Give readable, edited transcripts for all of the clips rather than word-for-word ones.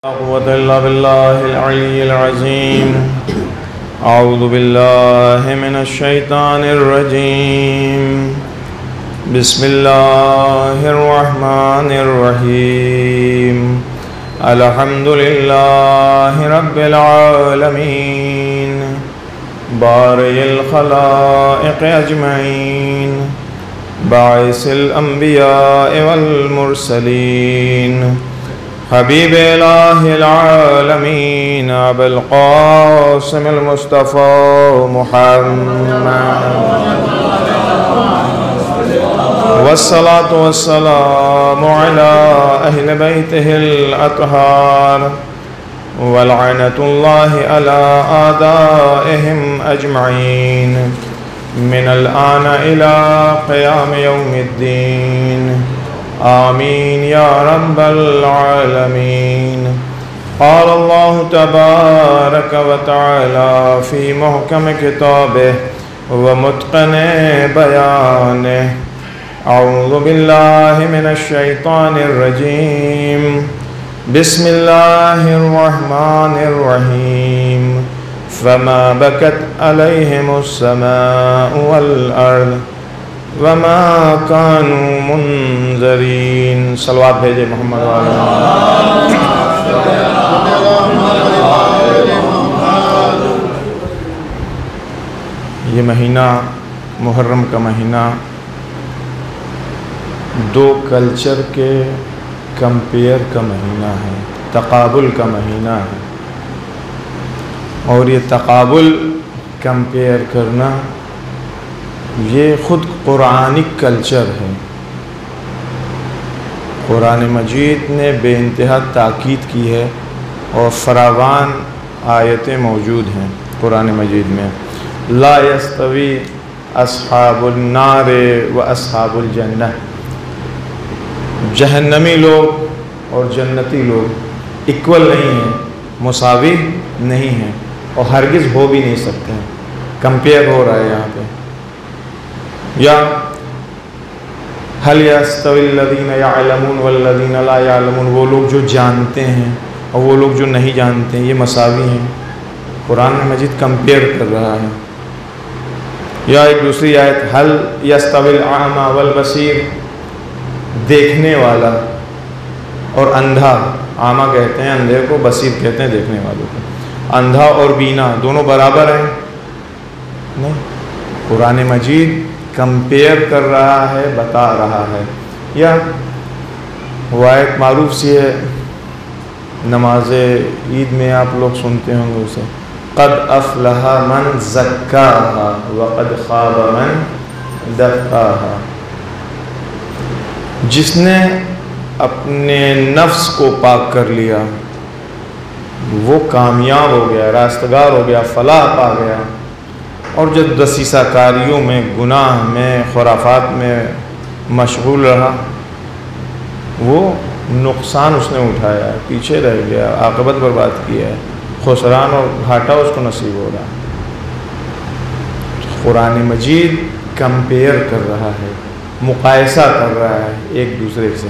لا قوة إلا بالله العلي العظيم. أعوذ بالله من الشيطان الرجيم. بسم الله الرحمن الرحيم. الحمد لله رب العالمين بارئ الخلائق أجمعين باعث الأنبياء والمرسلين حبیب الہ العالمین ابو القاسم المصطفى محمد والصلاة والسلام على اہل بیتہ الاطہار ولعنۃ اللہ علی اعدائہم اجمعین من الآن الى قیام یوم الدین آمین یا رب العالمین. قال اللہ تبارک و تعالی فی محکم کتابہ ومتقن بیانہ. اعوذ باللہ من الشیطان الرجیم. بسم اللہ الرحمن الرحیم. فما بکت علیہم السماء والارض وما كانوا منذرین. صلوات بھیجے محمد علیہ. یہ مہینہ محرم کا مہینہ دو کلچر کے کمپیئر کا مہینہ ہے، تقابل کا مہینہ ہے. اور یہ تقابل کمپیئر کرنا یہ خود قرآنک کلچر ہے. قرآن مجید نے بے انتہا تاکید کی ہے اور فراوان آیتیں موجود ہیں قرآن مجید میں. لا یستوی اصحاب النار و اصحاب الجنہ. جہنمی لوگ اور جنتی لوگ ایکول نہیں ہیں، مساوی نہیں ہیں اور ہرگز ہو بھی نہیں سکتے ہیں. کمپیئر ہو رہا ہے یہاں پہ. یا هل يستوي الذين يعلمون والذين لا يعلمون. وہ لوگ جو جانتے ہیں اور وہ لوگ جو نہیں جانتے ہیں یہ مساوی ہیں. قرآن مجید کمپیئر کر رہا ہے. یا ایک دوسری آیت هل يستوي الأعمى والبصير. دیکھنے والا اور اندھا، اعمى کہتے ہیں اندھے کو، بصیر کہتے ہیں دیکھنے والوں کو. اندھا اور بینا دونوں برابر ہیں؟ نہیں. قرآن مجید کمپیئر کر رہا ہے، بتا رہا ہے. یا وہ آیت معروف سی ہے، نماز عید میں آپ لوگ سنتے ہوں گے اسے، قد افلح من زکاہا وقد خاب من دکاہا. جس نے اپنے نفس کو پاک کر لیا وہ کامیاب ہو گیا، راستگار ہو گیا، فلاح پا گیا. اور جو دسیسہ کاریوں میں، گناہ میں، خرافات میں مشغول رہا وہ نقصان اس نے اٹھایا، پیچھے رہ گیا، عاقبت برباد کیا ہے، خسران اور گھاٹا اس کو نصیب ہو رہا. قرآن مجید کمپیئر کر رہا ہے، مقایسہ کر رہا ہے ایک دوسرے سے.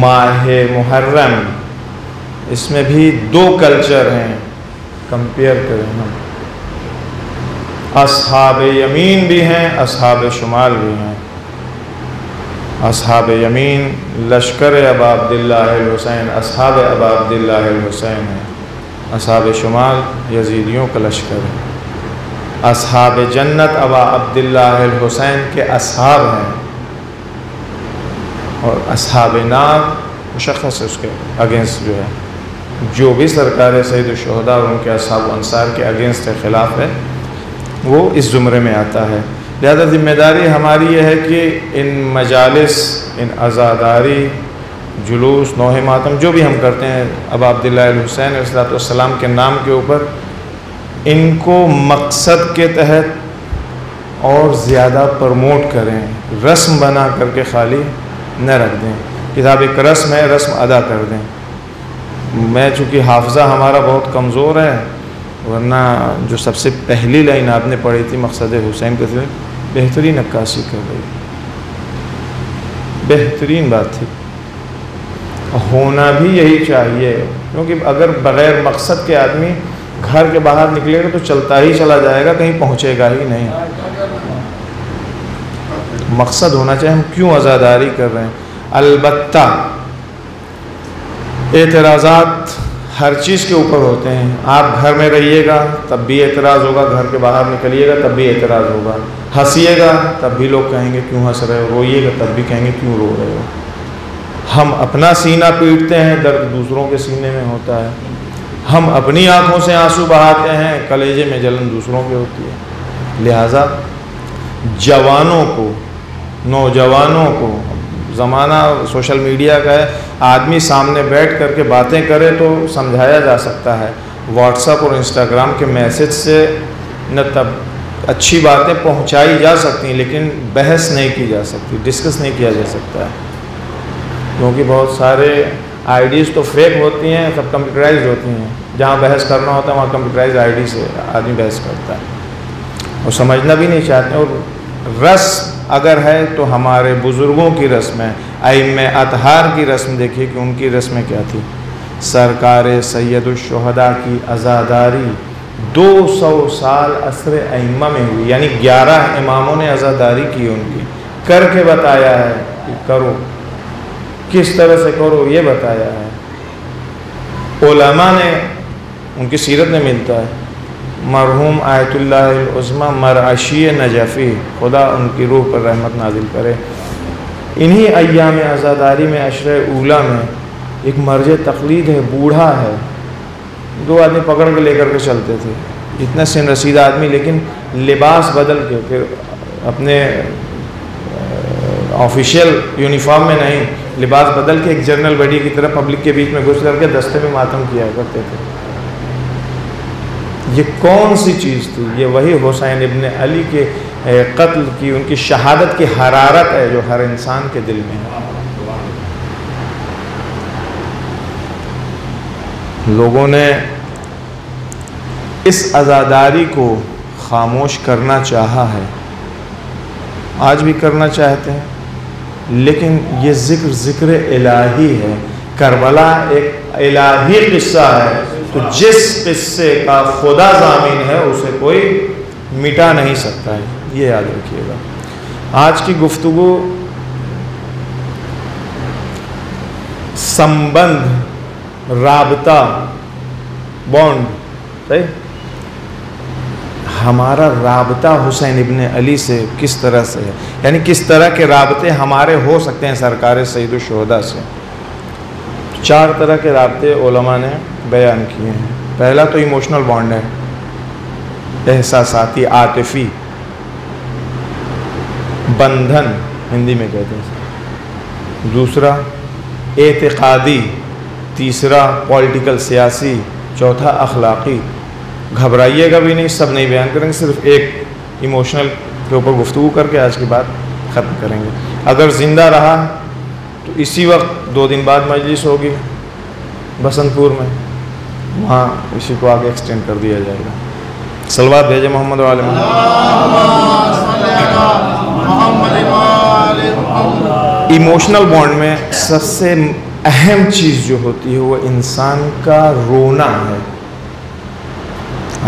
ماہ محرم اس میں بھی دو کلچر ہیں، کمپیئر کریں ہم. اصحاب یمین بھی ہیں، اصحاب شمال بھی ہیں. اصحاب یمین لشکر ابا عبداللہ الحسین، اصحاب ابا عبداللہ الحسین ہیں. اصحاب شمال یزیدیوں کا لشکر ہے. اصحاب جنت ابا عبداللہ الحسین کے اصحاب ہیں. اور اصحاب نار مشخص ہے اس کے اگینسٹ جو ہے، جو بھی سرکار سید الشہداء اور ان کے اصحاب و انصار کے اگینسٹ ہے، خلاف ہے، وہ اس زمرے میں آتا ہے. لہذا ذمہ داری ہماری یہ ہے کہ ان مجالس، ان عزاداری، جلوس، نوح ماتم جو بھی ہم کرتے ہیں ابا عبداللہ الحسین علیہ السلام کے نام کے اوپر، ان کو مقصد کے تحت اور زیادہ پروموٹ کریں. رسم بنا کر کے خالی نہ رکھ دیں. کتاب ایک رسم ہے، رسم ادا کر دیں. میں چونکہ حافظہ ہمارا بہت کمزور ہے، ورنہ جو سب سے پہلی لائن آپ نے پڑھی تھی مقصد حسین کے سے بہترین عکاسی کر رہی، بہترین بات تھی. ہونا بھی یہی چاہیے، کیونکہ اگر بغیر مقصد کے آدمی گھر کے باہر نکلے گا تو چلتا ہی چلا جائے گا، کہیں پہنچے گا ہی نہیں۔ مقصد ہونا چاہیے، ہم کیوں عزاداری کر رہے ہیں۔ البتہ اعتراضات ہر چیز کے اوپر ہوتے ہیں، آپ گھر میں رہیے گا تب بھی اعتراض ہوگا، گھر کے باہر نکلیے گا تب بھی اعتراض ہوگا، ہنسیے گا تب بھی لوگ کہیں گے کیوں ہنس رہے ہو، روئیے گا تب بھی کہیں گے کیوں رو رہے ہو۔ ہم اپنا سینہ پیٹتے ہیں، درد دوسروں کے سینے میں ہوتا ہے، ہم اپنی آنکھوں سے آنسو بہاتے ہیں، کلیجے میں جلن دوسروں کی ہوتی ہے۔ لہٰذا جوانوں کو، نوجوانوں کو، زمانہ سوشل میڈیا کا ہے، آدمی سامنے بیٹھ کر کے باتیں کرے تو سمجھایا جا سکتا ہے، واٹس ایپ اور انسٹاگرام کے میسج سے نہ تب اچھی باتیں پہنچائی جا سکتی ہیں لیکن بحث نہیں کی جا سکتی، ڈسکس نہیں کیا جا سکتا ہے، کیونکہ بہت سارے آئی ڈیز تو فیک ہوتی ہیں، سب کمپیوٹرائزڈ ہوتی ہیں، جہاں بحث کرنا ہوتا ہے وہاں کمپیوٹرائزڈ آئی ڈی سے آدمی بحث کرتا ہے اور سمجھنا بھی نہیں چاہتے۔ اور رسم اگر ہے تو ہمارے بزرگوں کی رسم ہے، ائمہ اطہار کی رسم دیکھیے کہ ان کی رسمیں کیا تھی۔ سرکار سید الشہداء کی عزاداری 200 سال عصر ائمہ میں ہوئی، یعنی 11 اماموں نے عزاداری کی ان کی، کر کے بتایا ہے کہ کرو، کس طرح سے کرو یہ بتایا ہے۔ علماء نے، ان کی سیرت میں ملتا ہے، مرحوم آیت اللہ العظمی مرعشی نجفی، خدا ان کی روح پر رحمت نازل کرے، انہی ایام عزاداری میں عشر اولیٰ میں ایک مرج تقلید ہے، بوڑھا ہے، 2 آدمی پکڑ کے لے کر کے چلتے تھے، اتنا سن رسیدہ آدمی لیکن لباس بدل کے، پھر اپنے آفیشیل یونیفارم میں نہیں، لباس بدل کے ایک جنرل باڈی کی طرح پبلک کے بیچ میں گھس کر کے دستے میں ماتم کیا کرتے تھے۔ یہ کون سی چیز تھی؟ یہ وہی حسین ابن علی کے قتل کی، ان کی شہادت کی حرارت ہے جو ہر انسان کے دل میں ہے۔ لوگوں نے اس عزاداری کو خاموش کرنا چاہا ہے، آج بھی کرنا چاہتے ہیں، لیکن یہ ذکر الہی ہے، کربلا ایک الہی قصہ ہے، تو جس قصے کا خدا ضامن ہے اسے کوئی مٹا نہیں سکتا ہے، یہ یاد رکھیے گا۔ آج کی گفتگو سمبندھ، رابطہ، بانڈ، صحیح، ہمارا رابطہ حسین ابن علی سے کس طرح سے ہے، یعنی کس طرح کے رابطے ہمارے ہو سکتے ہیں سرکار سید الشہداء سے۔ 4 طرح کے رابطے علماء نے بیان کیے ہیں۔ پہلا تو ایموشنل بانڈ ہے، احساساتی، عاطفی بندھن ہندی میں کہتے ہیں۔ دوسرا اعتقادی، تیسرا پولیٹیکل، سیاسی، چوتھا اخلاقی۔ گھبرائیے گا بھی نہیں، سب نہیں بیان کریں گے، صرف ایک ایموشنل کے اوپر گفتگو کر کے آج کی بات ختم کریں گے۔ اگر زندہ رہا تو اسی وقت 2 دن بعد مجلس ہوگی بسنت پور میں، وہاں اسی کو آگے ایکسٹینڈ کر دیا جائے گا۔ صلوات بھیجے محمد وعلی محمد۔ ایموشنل بانڈ میں سب سے اہم چیز جو ہوتی ہے وہ انسان کا رونا ہے۔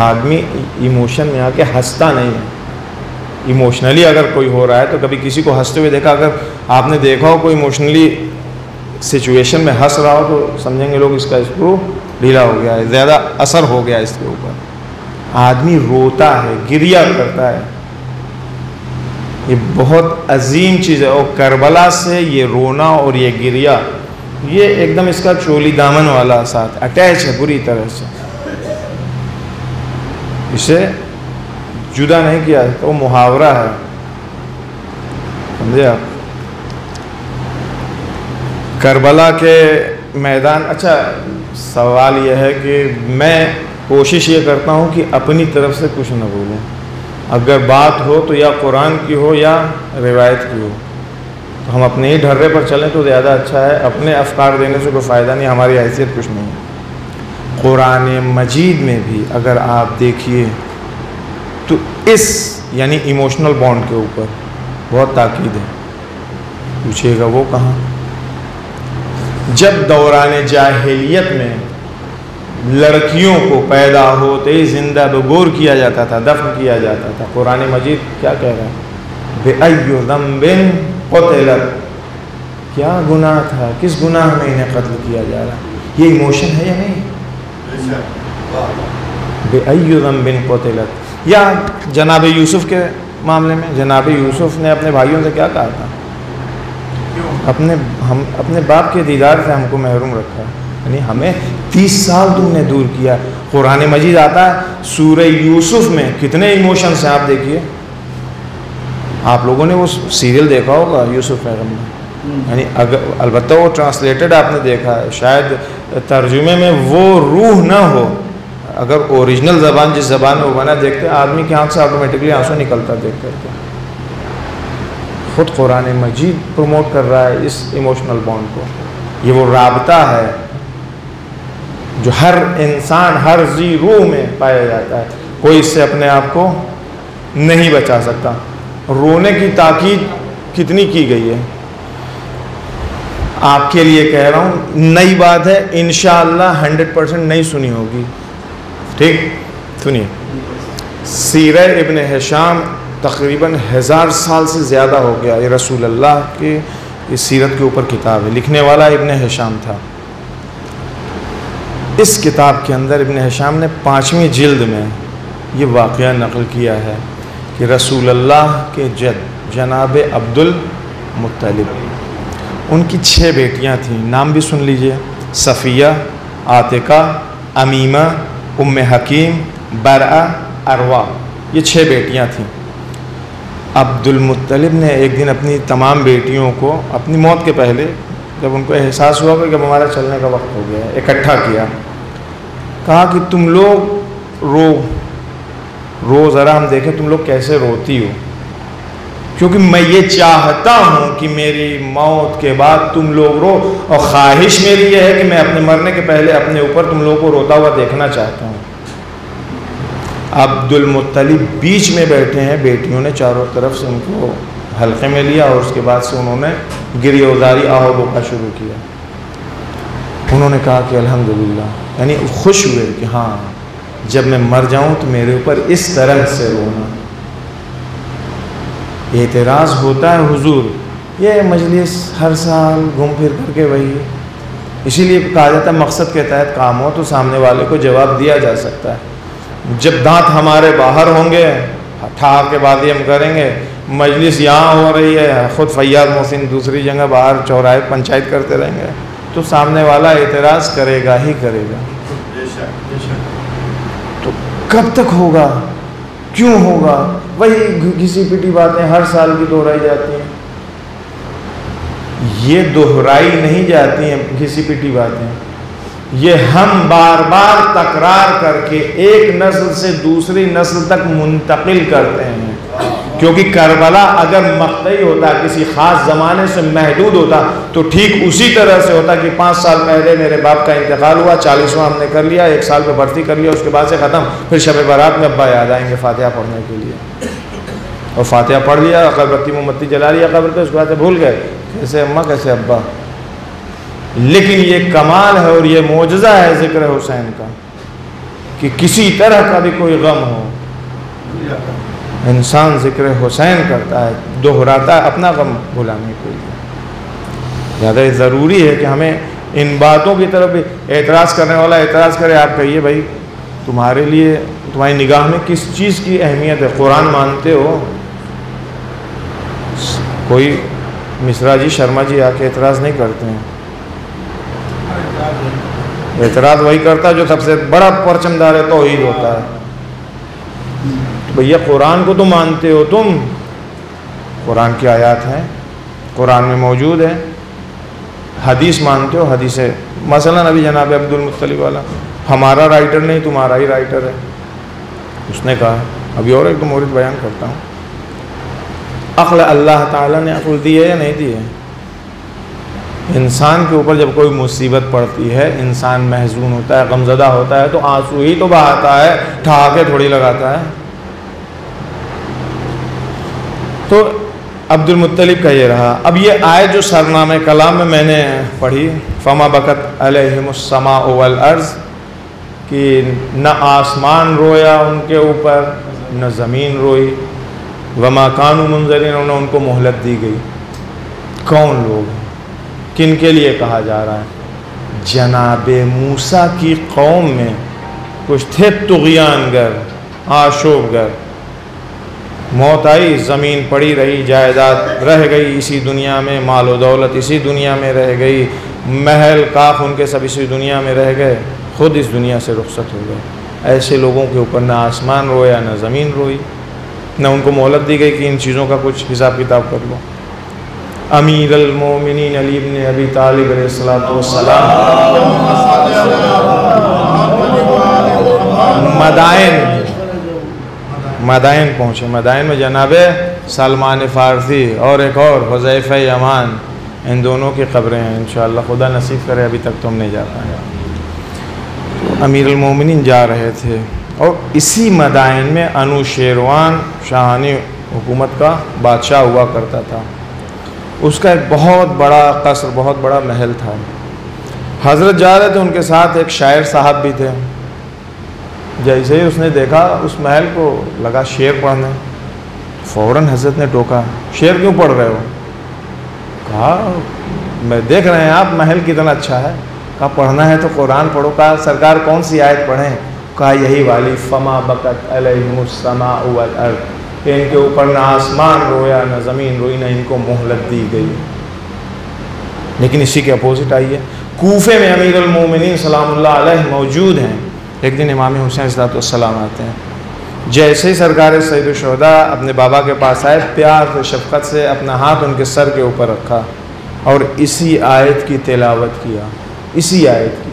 آدمی ایموشن میں آ کے ہنستا نہیں ہے۔ ایموشنلی اگر کوئی ہو رہا ہے تو کبھی کسی کو ہنستے ہوئے دیکھا، اگر آپ نے دیکھا ہو کوئی ایموشنلی سچویشن میں ہنس رہا ہو تو سمجھیں گے لوگ اس کا اسکرو ڈھیلا ہو گیا ہے، زیادہ اثر ہو گیا اس کے اوپر۔ آدمی روتا ہے، گریہ کرتا ہے، یہ بہت عظیم چیز ہے، اور کربلا سے یہ رونا اور یہ گریہ، یہ ایک دم اس کا چولی دامن والا ساتھ اٹیچ ہے بری طرح سے، اسے جدا نہیں کیا جاتا، وہ محاورہ ہے، سمجھے آپ۔ کربلا کے میدان، اچھا سوال یہ ہے کہ میں کوشش یہ کرتا ہوں کہ اپنی طرف سے کچھ نہ بولوں، اگر بات ہو تو یا قرآن کی ہو یا روایت کی ہو، تو ہم اپنے ہی ڈھرے پر چلیں تو زیادہ اچھا ہے، اپنے افکار دینے سے کوئی فائدہ نہیں، ہماری حیثیت کچھ نہیں ہے۔ قرآن مجید میں بھی اگر آپ دیکھیے تو اس یعنی ایموشنل بانڈ کے اوپر بہت تاکید ہے۔ پوچھئے گا وہ کہاں؟ جب دوران جاہلیت میں لڑکیوں کو پیدا ہوتے ہی زندہ بگور کیا جاتا تھا، دفن کیا جاتا تھا، قرآن مجید کیا کہہ رہا ہے؟ بِأَيُّ ذَنبٍ قُتِلَتْ، کیا گناہ تھا، کس گناہ میں انہیں قتل کیا جا رہا ہے؟ یہ ایموشن ہے یا نہیں؟ بِأَيُّ ذَنبٍ قُتِلَتْ۔ یا جناب یوسف کے معاملے میں جناب یوسف نے اپنے بھائیوں سے کیا کہا تھا؟ اپنے باپ کے دیدار سے ہم کو محروم رکھا، یعنی ہمیں 30 سال تم نے دور کیا۔ قرآن مجید آتا ہے سورہ یوسف میں، کتنے ایموشنز ہیں آپ دیکھیے۔ آپ لوگوں نے وہ سیریل دیکھا ہوگا یوسف پیغمبر، یعنی البتہ وہ ٹرانسلیٹڈ آپ نے دیکھا ہے، شاید ترجمے میں وہ روح نہ ہو، اگر اوریجنل زبان جس زبان میں وہ بنا دیکھتے آدمی کی آنکھ سے آٹومیٹکلی آنسو نکلتا دیکھ کر کے۔ خود قرآن مجید پروموٹ کر رہا ہے اس ایموشنل بانڈ کو۔ یہ وہ رابطہ ہے جو ہر انسان، ہر ذی روح میں پایا جاتا ہے، کوئی اس سے اپنے آپ کو نہیں بچا سکتا۔ رونے کی تاکید کتنی کی گئی ہے، آپ کے لیے کہہ رہا ہوں، نئی بات ہے، انشاءاللہ 100% نہیں سنی ہوگی، ٹھیک؟ سنیے، سیرہ ابن ہشام تقریباً 1000 سال سے زیادہ ہو گیا، یہ رسول اللہ کی اس سیرت کے اوپر کتاب ہے، لکھنے والا ابن ہشام تھا۔ اس کتاب کے اندر ابن ہشام نے 5ویں جلد میں یہ واقعہ نقل کیا ہے کہ رسول اللہ کے جد جناب عبد المطلب، ان کی 6 بیٹیاں تھیں، نام بھی سن لیجئے، صفیہ، عاتقہ، امیمہ، ام حکیم، برعہ، اروا، یہ 6 بیٹیاں تھیں۔ عبد المطلب نے ایک دن اپنی تمام بیٹیوں کو اپنی موت کے پہلے، جب ان کو احساس ہوا کہ ہمارا چلنے کا وقت ہو گیا ہے، اکٹھا کیا، کہا کہ تم لوگ رو ذرا ہم دیکھیں تم لوگ کیسے روتی ہو، کیونکہ میں یہ چاہتا ہوں کہ میری موت کے بعد تم لوگ رو، اور خواہش میری یہ ہے کہ میں اپنے مرنے کے پہلے اپنے اوپر تم لوگوں کو روتا ہوا دیکھنا چاہتا ہوں۔ عبد المطلب بیچ میں بیٹھے ہیں، بیٹیوں نے چاروں طرف سے ان کو حلقے میں لیا، اور اس کے بعد سے انہوں نے گریہ وزاری آہو بکا شروع کیا۔ انہوں نے کہا کہ الحمدللہ، یعنی خوش ہوئے کہ ہاں جب میں مر جاؤں تو میرے اوپر اس طرح سے رونا۔ اعتراض ہوتا ہے حضور، یہ مجلس ہر سال گھوم پھر کر کے وہی، اسی لیے کہا جاتا ہے مقصد کے تحت کام ہو تو سامنے والے کو جواب دیا جا سکتا ہے۔ جب دانت ہمارے باہر ہوں گے، ٹھار کے بعد ہم کریں گے، مجلس یہاں ہو رہی ہے، خود فیاض محسن دوسری جگہ باہر چوراہے پنچایت کرتے رہیں گے، تو سامنے والا اعتراض کرے گا ہی کرے گا۔ تو کب تک ہوگا، کیوں ہوگا؟ وہی گھسی پٹی باتیں ہر سال کی دہرائی جاتی ہیں۔ یہ دہرائی نہیں جاتی ہیں گھسی پٹی باتیں، یہ ہم بار بار تکرار کر کے ایک نسل سے دوسری نسل تک منتقل کرتے ہیں، کیونکہ کربلا اگر مقطعی ہوتا، کسی خاص زمانے سے محدود ہوتا، تو ٹھیک اسی طرح سے ہوتا کہ 5 سال پہلے میرے باپ کا انتقال ہوا، 40واں ہم نے کر لیا، 1 سال پہ بھرتی کر لیا، اس کے بعد سے ختم، پھر شب برات میں ابا یاد آئیں گے فاتحہ پڑھنے کے لیے، اور فاتحہ پڑھ لیا، اگربتی موم بتی جلا لیا قبر پہ، اس کے بعد سے بھول گئے کیسے اماں کیسے ابا۔ لیکن یہ کمال ہے اور یہ معجزہ ہے ذکر حسین کا کہ کسی طرح کا بھی کوئی غم ہو، انسان ذکر حسین کرتا ہے، دہراتا ہے اپنا غم بھلانے کے لیے۔ زیادہ ضروری ہے کہ ہمیں ان باتوں کی طرف بھی، اعتراض کرنے والا اعتراض کرے، آپ کہیے بھائی تمہارے لیے تمہاری نگاہ میں کس چیز کی اہمیت ہے؟ قرآن مانتے ہو؟ کوئی مشرا جی شرما جی آ کے اعتراض نہیں کرتے ہیں، اعتراض وہی کرتا ہے جو سب سے بڑا پرچم دار ہے توحید ہوتا ہے۔ تو بھیا قرآن کو تو مانتے ہو تم، قرآن کی آیات ہیں، قرآن میں موجود ہے، حدیث مانتے ہو، حدیث ہے، مثلا ابھی جناب عبد المطلب والا ہمارا رائٹر نہیں تمہارا ہی رائٹر ہے، اس نے کہا۔ ابھی اور ایک دو مورد بیان کرتا ہوں۔ عقل اللہ تعالیٰ نے عقل دی ہے یا نہیں دی ہے؟ انسان کے اوپر جب کوئی مصیبت پڑتی ہے، انسان محزون ہوتا ہے، غمزدہ ہوتا ہے، تو آنسو ہی تو بہاتا ہے، ٹھہاکے تھوڑی لگاتا ہے۔ تو عبد المطلب کا یہ رہا۔ اب یہ آیت جو سرنامہ کلام میں نے پڑھی، فما بکت علیہم السماء والارض، کہ نہ آسمان رویا ان کے اوپر نہ زمین روئی، وما کانوا منظرین، ان کو مہلت دی گئی۔ کون لوگ ہیں؟ کن کے لیے کہا جا رہا ہے؟ جناب موسیٰ کی قوم میں کچھ تھے طغیان گر، آشوب گر، موت آئی، زمین پڑی رہی، جائیداد رہ گئی اسی دنیا میں، مال و دولت اسی دنیا میں رہ گئی، محل کاخ ان کے سب اسی دنیا میں رہ گئے، خود اس دنیا سے رخصت ہو گئے۔ ایسے لوگوں کے اوپر نہ آسمان رویا نہ زمین روئی، نہ ان کو مہلت دی گئی کہ ان چیزوں کا کچھ حساب کتاب کر لو۔ امیر المومنین علی بن ابی طالب علیہ السلام مدائن پہنچے۔ مدائن میں جناب سلمان فارسی اور ایک اور حذیفہ یمان، ان دونوں کی قبریں ہیں۔ انشاءاللہ خدا نصیب کرے، ابھی تک تو ہم نہیں جا پائے۔ امیر المومنین جا رہے تھے، اور اسی مدائن میں انوشیروان شاہانی حکومت کا بادشاہ ہوا کرتا تھا۔ اس کا ایک بہت بڑا قصر، بہت بڑا محل تھا۔ حضرت جا رہے تھے، ان کے ساتھ ایک شاعر صاحب بھی تھے۔ جیسے ہی اس نے دیکھا اس محل کو، لگا شعر پڑھنے، فوراً حضرت نے ٹوکا، شعر کیوں پڑھ رہے ہو؟ کہا میں دیکھ رہے ہیں آپ محل کتنا اچھا ہے۔ کہا پڑھنا ہے تو قرآن پڑھو۔ کہا سرکار کون سی آیت پڑھیں؟ کہا یہی والی، فما بکت علیہم السماء والارض، کہ ان کے اوپر نہ آسمان رویا نہ زمین روئی، نہ ان کو مہلت دی گئی۔ لیکن اسی کے اپوزٹ آئی ہے، کوفے میں امیر المومنین سلام اللہ علیہ موجود ہیں۔ ایک دن امام حسین علیہ السلام آتے ہیں، جیسے ہی سرکار سید الشہداء اپنے بابا کے پاس آئے، پیار و شفقت سے اپنا ہاتھ ان کے سر کے اوپر رکھا اور اسی آیت کی تلاوت کیا، اسی آیت کی۔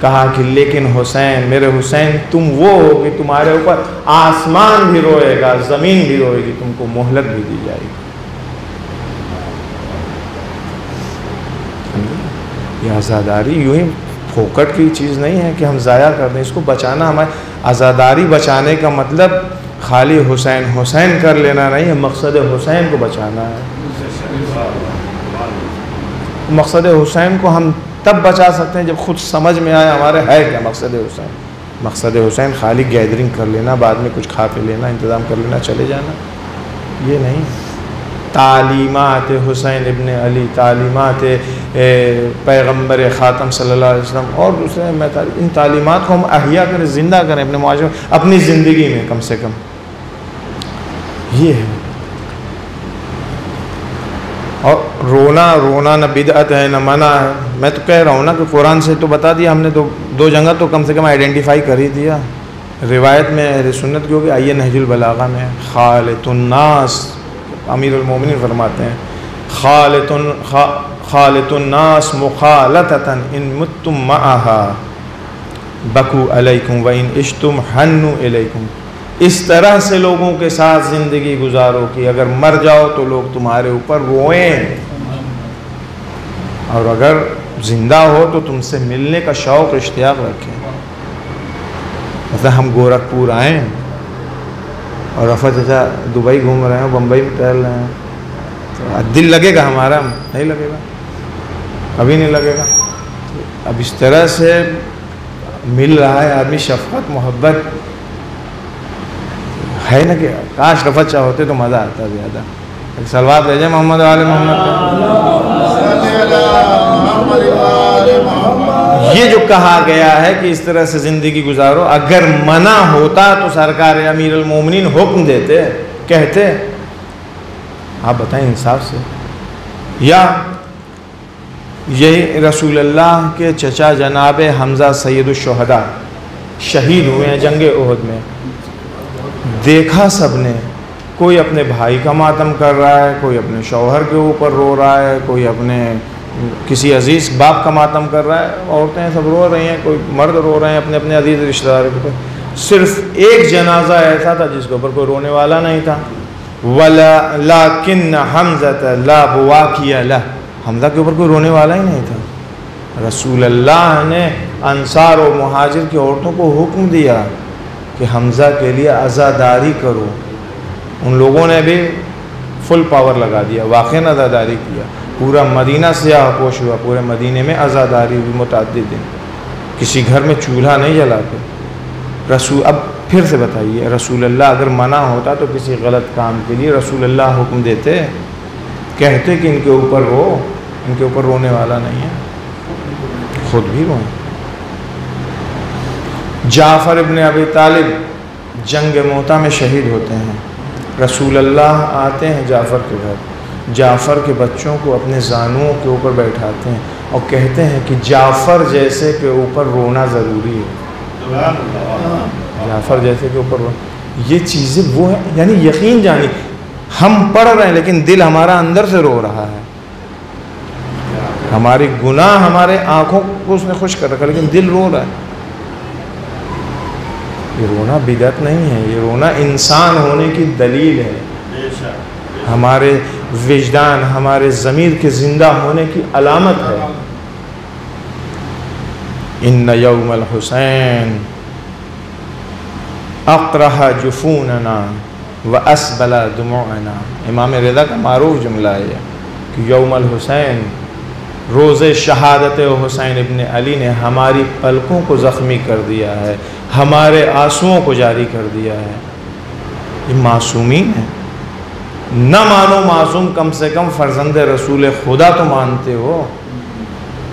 کہا کہ لیکن حسین، میرے حسین، تم وہ ہو کہ تمہارے اوپر آسمان بھی روئے گا، زمین بھی روئے گی، تم کو مہلت بھی دی جائے گی۔ یہ عزاداری یوں ہی پھوکٹ کی چیز نہیں ہے کہ ہم ضائع کر دیں، اس کو بچانا ہمارے، عزاداری بچانے کا مطلب خالی حسین حسین کر لینا نہیں ہے، مقصد حسین کو بچانا ہے۔ مقصد حسین کو ہم تب بچا سکتے ہیں جب خود سمجھ میں آئے ہمارے ہے کیا مقصد حسین۔ مقصد حسین خالی گیدرنگ کر لینا، بعد میں کچھ کھا پی لینا، انتظام کر لینا، چلے جانا، یہ نہیں۔ تعلیمات حسین ابن علی، تعلیمات پیغمبر خاتم صلی اللہ علیہ وسلم اور دوسرے ان تعلیمات کو ہم احیا کریں، زندہ کریں اپنے معاشرے، اپنی زندگی میں کم سے کم، یہ ہے۔ اور رونا نہ بدعت ہے نہ منع ہے۔ میں تو کہہ رہا ہوں نا کہ قرآن سے تو بتا دیا ہم نے، دو جگہ تو کم سے کم آئیڈینٹیفائی کر ہی دیا۔ روایت میں اہل سنت کی ہوگی، آئیے نہج البلاغہ میں، خالط الناس، امیر المومنین فرماتے ہیں، خالط الناس مخالطۃ ان متم معها بکو علیکم وان عشتم حنوا الیکم۔ اس طرح سے لوگوں کے ساتھ زندگی گزارو کہ اگر مر جاؤ تو لوگ تمہارے اوپر روئیں، اور اگر زندہ ہو تو تم سے ملنے کا شوق اشتیاق رکھیں۔ مثلا ہم گورکھپور آئیں اور رفع چچا دبئی گھوم رہے ہیں، بمبئی میں ٹہل رہے ہیں، تو دل لگے گا ہمارا؟ نہیں لگے گا، کبھی نہیں لگے گا۔ اب اس طرح سے مل رہا ہے آدمی، شفقت محبت ہے نا، کہ کاش رفعت چاہ ہوتے تو مزہ آتا زیادہ۔ ایک صلوات بھیجیں محمد وآل محمد کا۔ یہ جو کہا گیا ہے کہ اس طرح سے زندگی گزارو، اگر منع ہوتا تو سرکار امیر المومنین حکم دیتے، کہتے، آپ بتائیں انصاف سے۔ یا یہی رسول اللہ کے چچا جناب حمزہ سید الشہداء شہید ہوئے ہیں جنگ احد میں، دیکھا سب نے، کوئی اپنے بھائی کا ماتم کر رہا ہے، کوئی اپنے شوہر کے اوپر رو رہا ہے، کوئی اپنے کسی عزیز باپ کا ماتم کر رہا ہے، عورتیں سب رو رہی ہیں، کوئی مرد رو رہے ہیں اپنے اپنے عزیز رشتہ دار کے اوپر۔ صرف ایک جنازہ ایسا تھا جس کے اوپر کوئی رونے والا نہیں تھا، وَلَكِنَّ حَمْزَةَ لَا بُوَاكِيَ لَهُ، حمزہ کے اوپر کوئی رونے والا ہی نہیں تھا۔ رسول اللہ نے انصار و مہاجر کی عورتوں کو حکم دیا کہ حمزہ کے لیے عزاداری کرو۔ ان لوگوں نے بھی فل پاور لگا دیا، واقعاً عزاداری کیا، پورا مدینہ سیاہ پوش ہوا، پورے مدینے میں عزاداری ہوئی متعدد دن، کسی گھر میں چولہا نہیں جلاتے۔ اب پھر سے بتائیے، رسول اللہ اگر منع ہوتا تو کسی غلط کام کے لیے رسول اللہ حکم دیتے، کہتے کہ ان کے اوپر رو، ان کے اوپر رونے والا نہیں ہے، خود بھی روئیں۔ جعفر ابن ابی طالب جنگ موتا میں شہید ہوتے ہیں، رسول اللہ آتے ہیں جعفر کے گھر، جعفر کے بچوں کو اپنے زانوؤں کے اوپر بیٹھاتے ہیں اور کہتے ہیں کہ جعفر جیسے کے اوپر رونا ضروری ہے، جعفر جیسے کے اوپر رونا، یہ چیزیں وہ ہیں، یعنی یقین جانی ہم پڑھ رہے ہیں لیکن دل ہمارا اندر سے رو رہا ہے، ہماری گناہ ہمارے آنکھوں کو اس نے خوش کر رکھا لیکن دل رو رہا ہے۔ یہ رونا بدعت نہیں ہے، یہ رونا انسان ہونے کی دلیل ہے، ہمارے وجدان، ہمارے ضمیر کے زندہ ہونے کی علامت ہے۔ ان یوم الحسین اقرح جفوننا واسبل دموعنا، امام رضا کا معروف جملہ ہے کہ یوم الحسین، روز شہادت حسین ابن علی نے ہماری پلکوں کو زخمی کر دیا ہے، ہمارے آنسوؤں کو جاری کر دیا ہے۔ یہ معصومین ہیں، نہ مانو معصوم، کم سے کم فرزند رسول خدا تو مانتے ہو،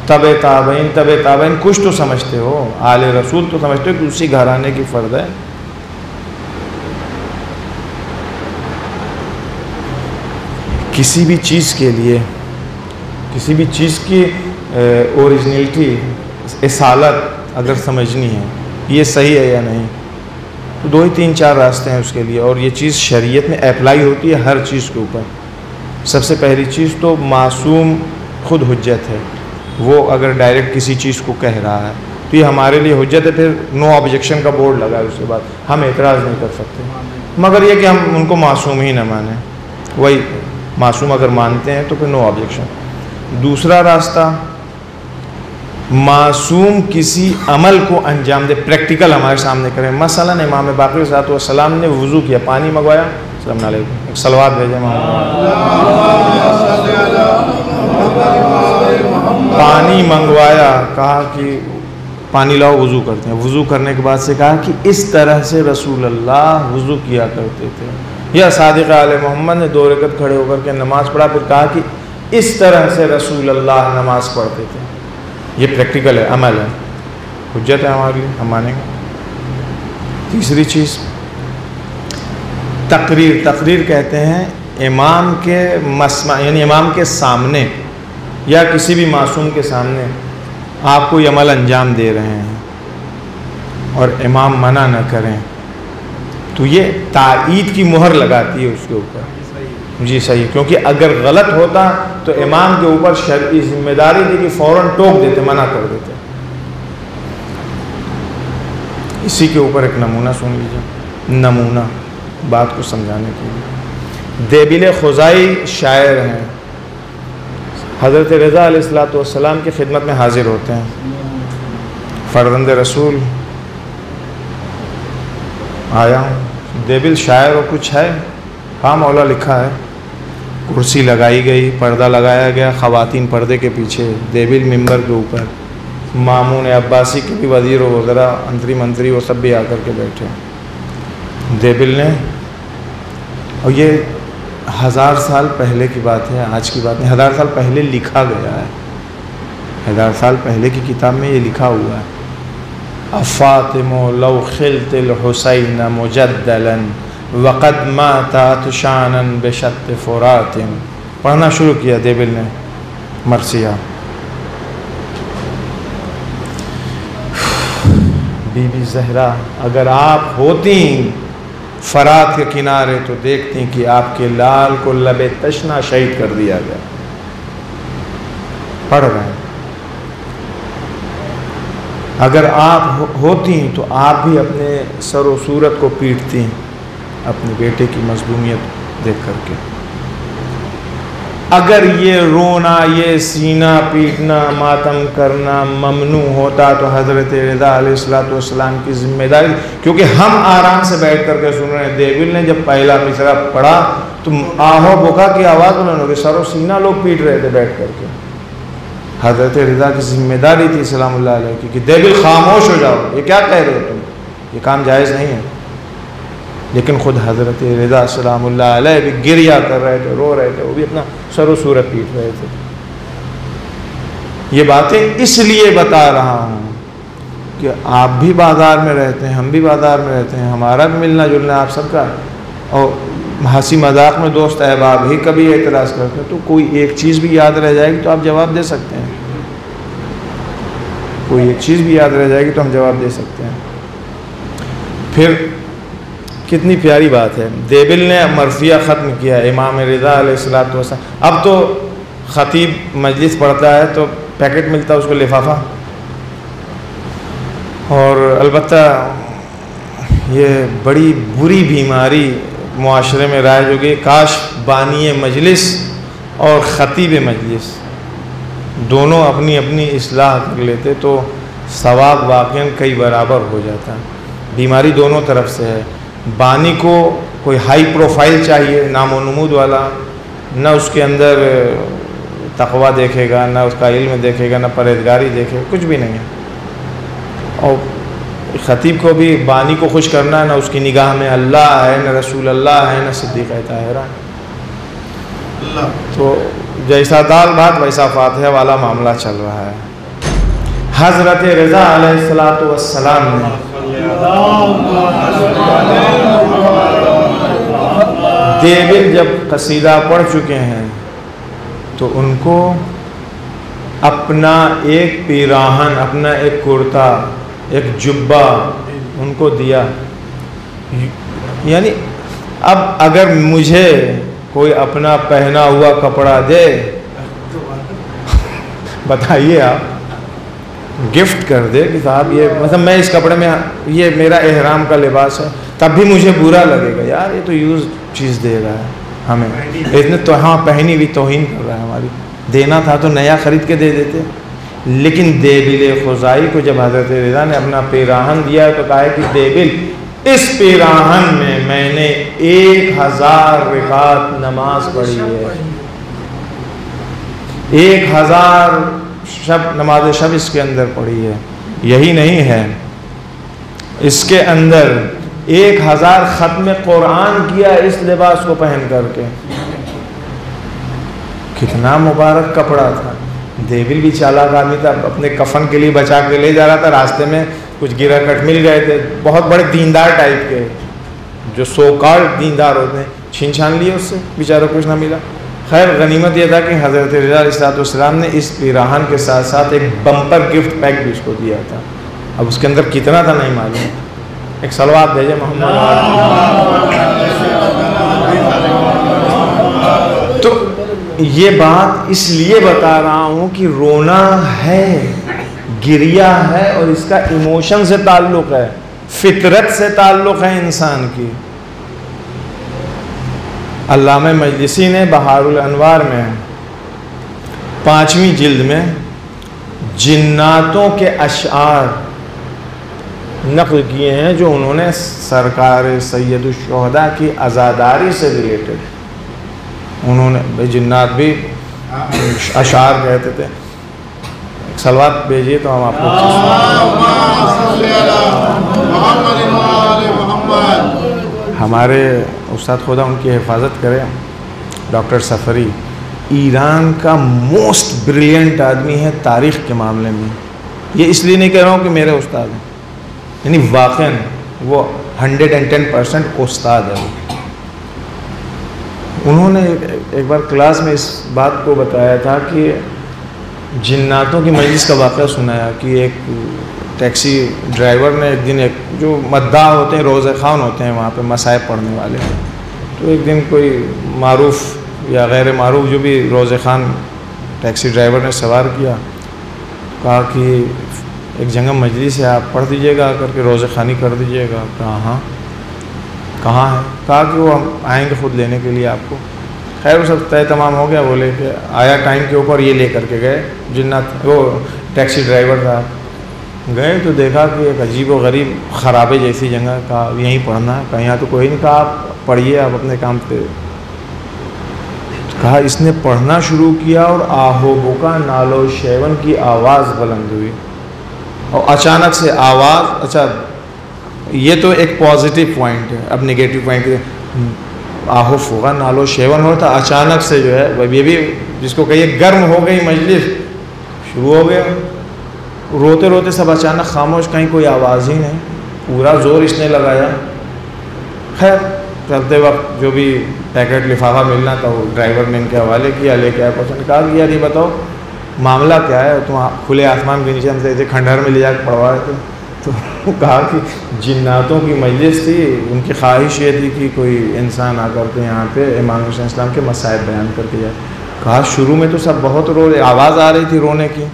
تب تابعین کچھ تو سمجھتے ہو، آل رسول تو سمجھتے ہو کہ اسی گھرانے کی فرد ہے۔ کسی بھی چیز کے لیے، کسی بھی چیز کی اوریجنلٹی، اصالت اگر سمجھنی ہے یہ صحیح ہے یا نہیں، تو 2 ہی 3 4 راستے ہیں اس کے لیے، اور یہ چیز شریعت میں اپلائی ہوتی ہے ہر چیز کے اوپر۔ سب سے پہلی چیز تو معصوم خود حجت ہے، وہ اگر ڈائریکٹ کسی چیز کو کہہ رہا ہے تو یہ ہمارے لیے حجت ہے، پھر نو آبجیکشن کا بورڈ لگا ہے، اس کے بعد ہم اعتراض نہیں کر سکتے، مگر یہ کہ ہم ان کو معصوم ہی نہ مانیں، وہی معصوم اگر مانتے ہیں تو پھر نو آبجیکشن۔ دوسرا راستہ، معصوم کسی عمل کو انجام دے، پریکٹیکل ہمارے سامنے کریں، مثلا امام باقر علیہ السلام نے وضو کیا، پانی منگوایا، السلام علیکم، ایک صلوات بھیجیں، پانی منگوایا، کہا کہ پانی لاؤ وضو کرتے ہیں، وضو کرنے کے بعد سے کہا کہ اس طرح سے رسول اللہ وضو کیا کرتے تھے، یا صادق آل محمد نے 2 رکعت کھڑے ہو کر کے نماز پڑھا، پھر کہا کہ اس طرح سے رسول اللہ نماز پڑھتے تھے۔ یہ پریکٹیکل ہے، عمل ہے، حجت ہے ہمارے لیے، ہم مانیں گے۔ تیسری چیز تقریر کہتے ہیں امام کے مسمع، یعنی امام کے سامنے یا کسی بھی معصوم کے سامنے آپ کوئی عمل انجام دے رہے ہیں اور امام منع نہ کریں تو یہ تائید کی مہر لگاتی ہے اس کے اوپر، جی صحیح، کیونکہ اگر غلط ہوتا تو امام کے اوپر شرعی ذمہ داری تھی کہ فوراً ٹوک دیتے، منع کر دیتے۔ اسی کے اوپر ایک نمونہ سن لیجیے، نمونہ بات کو سمجھانے کے لیے۔ دیبل خزائی شاعر ہیں، حضرت رضا علیہ السلام کی خدمت میں حاضر ہوتے ہیں، فرزند رسول آیا ہوں، دیبل شاعر اور کچھ ہے، ہاں مولا لکھا ہے، کرسی لگائی گئی، پردہ لگایا گیا، خواتین پردے کے پیچھے، دیبل ممبر کے اوپر، مامون عباسی کے بھی وزیر و وزراء، انتری منتری وہ سب بھی آ کر کے بیٹھے۔ دیبل نے، اور یہ 1000 سال پہلے کی بات ہے، آج کی بات نہیں، 1000 سال پہلے لکھا گیا ہے، 1000 سال پہلے کی کتاب میں یہ لکھا ہوا ہے، افاطم لو خلت الحسین مجدلا وقد مات عطشانا بشط فرات، پڑھنا شروع کیا دیبل نے مرثیہ۔ بی بی زہرا اگر آپ ہوتی فرات کے کنارے تو دیکھتی کہ آپ کے لال کو لب تشنا شہید کر دیا گیا۔ پڑھ رہے ہیں، اگر آپ ہوتی تو آپ بھی اپنے سر و صورت کو پیٹتی اپنے بیٹے کی مظلومیت دیکھ کر کے۔ اگر یہ رونا، یہ سینہ پیٹنا، ماتم کرنا ممنوع ہوتا تو حضرت رضا علیہ السلام کی ذمہ داری، کیونکہ ہم آرام سے بیٹھ کر کے سن رہے ہیں، دیوبل نے جب پہلا مصرع پڑھا تو آہو بکا کی آواز انہوں نے، سر و سینہ لوگ پیٹ رہے تھے بیٹھ کر کے۔ حضرت رضا کی ذمہ داری تھی سلام اللہ علیہ کی کہ دیوبل خاموش ہو جاؤ، یہ کیا کہہ رہے ہو تم، یہ کام جائز نہیں ہے۔ لیکن خود حضرت رضا سلام اللہ علیہ بھی گریہ کر رہے تھے، رو رہے تھے، وہ بھی اپنا سر و صورت پیٹ رہے تھے۔ یہ باتیں اس لیے بتا رہا ہوں کہ آپ بھی بازار میں رہتے ہیں، ہم بھی بازار میں رہتے ہیں، ہمارا بھی ملنا جلنا آپ سب کا، اور ہنسی مذاق میں دوست احباب ہی کبھی اعتراض کرتے ہیں تو کوئی ایک چیز بھی یاد رہ جائے گی تو آپ جواب دے سکتے ہیں، کوئی ایک چیز بھی یاد رہ جائے گی تو ہم جواب دے سکتے ہیں۔ پھر کتنی پیاری بات ہے، دیوبل نے مرثیہ ختم کیا امام رضا علیہ السلام۔ اب تو خطیب مجلس پڑھتا ہے تو پیکٹ ملتا ہے اس کو لفافہ، اور البتہ یہ بڑی بری بیماری معاشرے میں رائج ہو گئی، کاش بانی مجلس اور خطیب مجلس دونوں اپنی اپنی اصلاح کر لیتے تو ثواب واقعاً کئی برابر ہو جاتا۔ بیماری دونوں طرف سے ہے، بانی کو کوئی ہائی پروفائل چاہیے، نام و نمود والا، نہ اس کے اندر تقویٰ دیکھے گا، نہ اس کا علم دیکھے گا، نہ پرہیزگاری دیکھے گا، کچھ بھی نہیں ہے۔ اور خطیب کو بھی بانی کو خوش کرنا ہے، نہ اس کی نگاہ میں اللہ ہے، نہ رسول اللہ ہے، نہ صدیقہ طاہرہ۔ تو جیسا دال بھات ویسا فاتحہ والا معاملہ چل رہا ہے۔ حضرت رضا علیہ السلام نے دیوبل جب قصیدہ پڑھ چکے ہیں تو ان کو اپنا ایک پیراہن، اپنا ایک کرتا، ایک جبہ ان کو دیا۔ یعنی اب اگر مجھے کوئی اپنا پہنا ہوا کپڑا دے، بتائیے آپ، گفٹ کر دے کہ صاحب یہ مطلب میں اس کپڑے میں، یہ میرا احرام کا لباس ہے، تب بھی مجھے برا لگے گا، یار یہ تو یوز چیز دے رہا ہے ہمیں، اتنے تو ہاں پہنی ہوئی توہین کر رہا ہے ہماری، دینا تھا تو نیا خرید کے دے دیتے۔ لیکن دیوبل خزائی کو جب حضرت رضا نے اپنا پیراہن دیا تو کہا کہ دیوبل اس پیراہن میں نے 1000 رکعت نماز پڑھی ہے، 1000 نماز شب اس کے اندر پڑھی ہے۔ یہی نہیں ہے، اس کے اندر 1000 ختم قرآن کیا اس لباس کو پہن کر کے۔ کتنا مبارک کپڑا تھا۔ دیوبل بھی چالاک آدمی تھا، اپنے کفن کے لیے بچا کے لے جا رہا تھا، راستے میں کچھ گرا کٹ مل گئے تھے، بہت بڑے دیندار ٹائپ کے، جو سو کارڈ دیندار ہوتے ہیں، چھین چھان لیے اس سے، بیچارہ کچھ نہ ملا۔ خیر غنیمت یہ تھا کہ حضرت رضا علیہ السلام نے اس پیراہن کے ساتھ ساتھ ایک بمپر گفٹ پیک بھی اس کو دیا تھا۔ اب اس کے اندر کتنا تھا نہیں معلوم۔ ایک صلوات بھیجے محمد۔ تو یہ بات اس لیے بتا رہا ہوں کہ رونا ہے، گریہ ہے، اور اس کا ایموشن سے تعلق ہے، فطرت سے تعلق ہے انسان کی۔ علامہ مجلسی نے بہار الانوار میں 5ویں جلد میں جناتوں کے اشعار نقل کیے ہیں جو انہوں نے سرکار سید الشہداء کی عزاداری سے ریلیٹڈ، انہوں نے جنات بھی اشعار کہتے تھے۔ صلوات بھیجیے تو ہم آپ کو ہمارے استاد خدا ان کی حفاظت کرے، ڈاکٹر سفری ایران کا موسٹ بریلینٹ آدمی ہے تاریخ کے معاملے میں۔ یہ اس لیے نہیں کہہ رہا ہوں کہ میرے استاد ہیں، یعنی واقعاً وہ 110% استاد ہے۔ انہوں نے ایک بار کلاس میں اس بات کو بتایا تھا کہ جناتوں کی مجلس کا واقعہ سنایا کہ ایک ٹیکسی ڈرائیور نے ایک دن، ایک جو مداح ہوتے ہیں، روزہ خوان ہوتے ہیں وہاں پہ مصائب پڑھنے والے، تو ایک دن کوئی معروف یا غیر معروف جو بھی روزہ خوان ٹیکسی ڈرائیور نے سوار کیا، کہا کہ ایک جگہ مجلس ہے، آپ پڑھ دیجئے گا کر کے روزہ خوانی کر دیجئے گا۔ کہا ہاں، کہاں ہے؟ کہا کہ وہ ہم آئیں گے خود لینے کے لیے آپ کو۔ خیر وہ سب طے تمام ہو گیا، وہ لے کے آیا ٹائم کے اوپر، یہ لے کر کے گئے جنات، وہ ٹیکسی ڈرائیور تھا، گئے تو دیکھا کہ ایک عجیب و غریب خرابے جیسی جگہ، کہا یہیں پڑھنا ہے، کہا یہاں تو کوئی نہیں، کہا آپ پڑھیے آپ اپنے کام پہ. کہا اس نے پڑھنا شروع کیا اور آہو بکا نالو شیون کی آواز بلند ہوئی، اور اچانک سے آواز، اچھا یہ تو ایک پازیٹیو پوائنٹ ہے، اب نگیٹو پوائنٹ ہے، آہو فوگا نالو شیون ہوتا، اچانک سے جو ہے یہ بھی جس کو کہیے گرم ہو گئی مجلس، شروع ہو گیا، روتے روتے سب اچانک خاموش، کہیں کوئی آواز ہی نہیں، پورا زور اس نے لگایا. خیر چلتے وقت جو بھی پیکٹ لفافہ ملنا تھا وہ ڈرائیور نے ان کے حوالے کیا، لے کے آیا پسند، کہا کہ یار یہ بتاؤ معاملہ کیا ہے، تم کھلے آسمان کے نیچے ہم سے ایسے کھنڈہر میں لے جا کے پڑھوا رہے تھے. تو کہا کہ جناتوں کی مجلس تھی، ان کی خواہش یہ تھی کہ کوئی انسان آ کر کے یہاں پہ امام حسین اسلام کے مسائل بیان کر کے جائے. کہا شروع میں تو سب بہت رو رہے، آواز آ رہی تھی رونے کی،